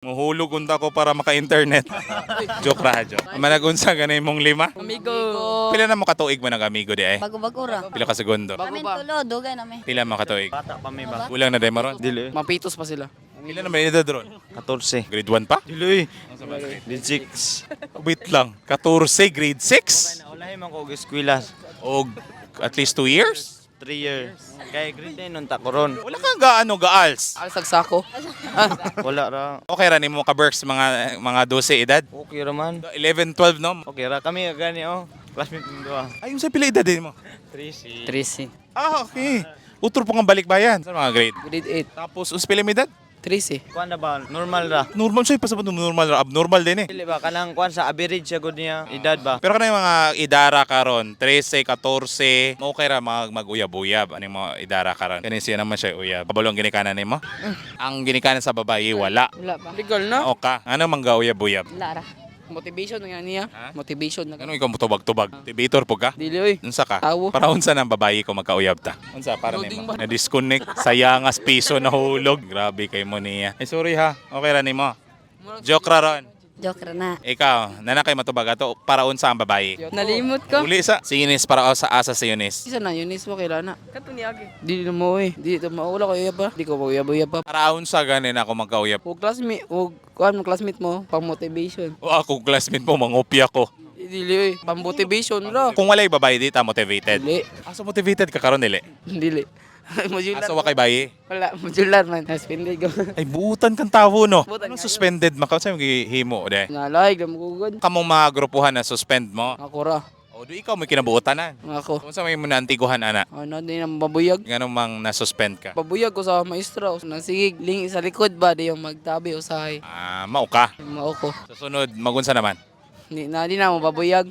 Muhulog unta ko para maka-internet. Joke ra, joke. Managunsa ganay mong 5? Amigo. Pila na mo katuig man ang amigo di ay? Bago-bago ra. Pila ka segundo? Amin tulo, dugay namin. Pila mo katuig? Bata pa may ba? Ulang na day maron. Dili. Mapitos pa sila. Pila na may edad ron? 14. Grade 1 pa? Dili. Grade 6. Wait lang. 14, grade 6? Naulahin man ko og eskwela. O at least 2 years? 3 years. Kay grade 9 nun takoron. Wala kang gaano gaals. Alsag sako. Wala ra. Okay ra nimo ka Berks mga 12 edad? Okay ra man. 11, 12 no? Okay ra kami gani oh. Classmate mo duha. Ay, yung sa pila edad din mo? 3. Tracy. Ah, okay. Utro po nga balikbayan. Sa mga grade? Grade Tapos, us pila mo edad? 8. Tracy. Kuan na ba? Normal ra. Normal siya, pasabot normal ra. Abnormal din eh. Dili ba kanang kuan sa average siya gud niya edad ba? Pero kanang mga idara karon, 13, 14, okay ra mag-uyab-uyab ani mo idara karon. Kani siya naman siya uyab. Pabalong ginikanan nimo? Ang ginikanan sa babae wala. Wala pa. Legal na. O ka, ano mang uyab-uyab? Lara. Motivation nga niya. Ha? Motivation na. Ano ikaw mutubag-tubag? Tibitor po ka? Dili oy. Unsa ka? Tawo. Para unsa nang babae ko magkauyab ta? Unsa para Loading nimo? ba? Na-disconnect, sayangas piso nahulog. Grabe kay mo niya. Ay sorry ha. Okay ra nimo. Joke ra ron. Joke ra na. Ikaw, nana kay matubag ato para unsa ang babae? Nalimot ko. Uli sa sinis para sa asa sa Yunis. Isa na Yunis mo kailan na. Kato ni Agi. Dili na mo eh. Dili to maula ko uyab ba? Di ko uyab pa. Para unsa ganin ako magkauyab. O classmate, o kuan mo classmate mo pang motivation. O ako classmate mo mangopya ko. Dili oy. Pang motivation ra. Kung walay babae di ta motivated. Dili. Asa motivated ka karon dili? Dili. Modular. Asa wa kay bayi? Wala, modular man. Suspended ko. Ay buutan kang tawo no. Buutan Anong kayo. suspended maka sa himo de? Nalay, gamugod. Kamong mga grupuhan na suspend mo. Ako ra. O do ikaw may kinabuotanan. Ako. Kung sa may muna antiguhan ana, Ano din ang babuyag. ganun mang na-suspend ka. Babuyag ko sa maestra. Nang sige, ling sa likod ba? Di yung magtabi usahay. Mao ka. Mao ko. Sa sunod, magunsa naman. Di na mo babuyag.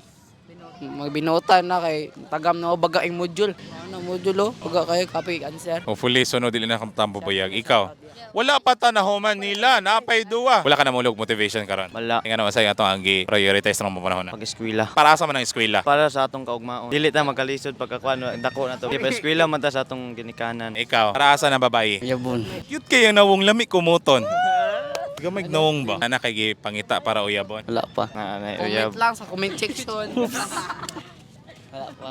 Magbinutan na kay tagam na o baga yung module. Ano module o? Baga kayo copy answer. Hopefully, sunod dili na kang tambubuyag. Ikaw, wala pa tanahuman nila. Napay duwa. Wala ka na mulog motivation karon. Wala. Nga naman sa'yo atong ang prioritize ng mga panahon na. Pag-eskwela. Para sa man ang eskwela. Para sa atong kaugmaon. Dili ta magkalisod pagkakuan dako na to. Di pa eskwela man ta sa atong ginikanan. Ikaw, para sa ng babae. Yabon. Cute kayo nawong lami kumuton. Gamay nawong ba? Ana kay pangita para uyabon. Wala pa. Uyab. Comment lang sa comment section. Wala pa.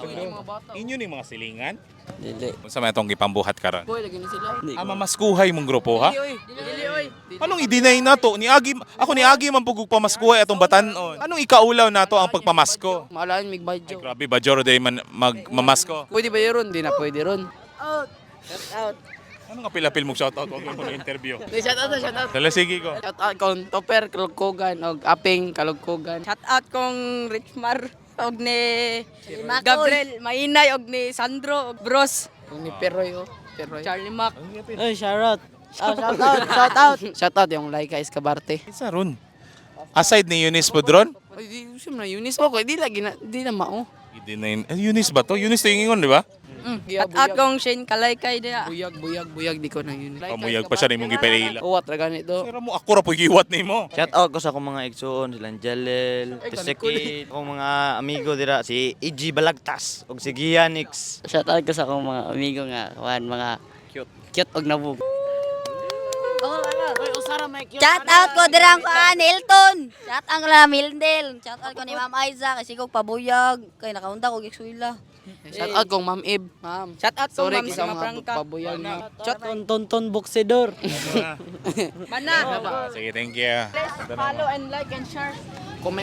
Inyo ni mga silingan. Dili. Kung sa may itong gipambuhat karon. Boy, lagi na sila. Mamaskuhay mong grupo ha? Dili oy. Dili oy. Anong i-deny na to? Ako ni Agi man pugog pamaskuhay atong batanon. Anong ikaulaw na to ang pagpamasko? Maalaan mig Ay, badyo. grabe ba Joro day man magmamasko? Pwede ba yun? Di na pwede ron. Ano nga pila-pil mong shoutout? Huwag mo na interview. Shout out. Dala sige ko. Shout out kong Topper Kalugkogan og Aping Kalugkogan. Shout out kong Richmar og ni Makoy. Gabriel Mainay og ni Sandro og Bros Ni Peroy o. Peroy. Charlie Mac. Ay, shout out. Shout out. Shout out yung Laika Escabarte. Isa ron. Aside ni Eunice Podron? Ay, di siyempre Eunice mo ko. Di lagi na, di na mao. Eunice ba to? Eunice to yung ingon, di ba? Shout out kong Shane Kalaykay dia. Buyag di ko na yun. Pamuyag pa siya ni mong gipaila. Uwat ra ganito. Pero mo ako ra po giwat ni mo. Shout out ko sa akong mga igsuon, silang Jalel, Teseki, akong mga amigo dira si EG Balagtas ug si Gianix. Shoutout ko sa akong mga amigo nga, mga cute og nabug. Shout out ko dirang ko Hilton. Shout out ko na Mildel. Shout out ko ni Ma'am Aiza kasi kog pabuyag kay nakaunda ko eskwela. Shout out kong Ma'am Ib. Ma'am. Shout out kong Sorry Ma'am kisa sa mga Prangka. pabuyag na. Tonton Boxedor. Mana. Sige, thank you. Follow and like and share.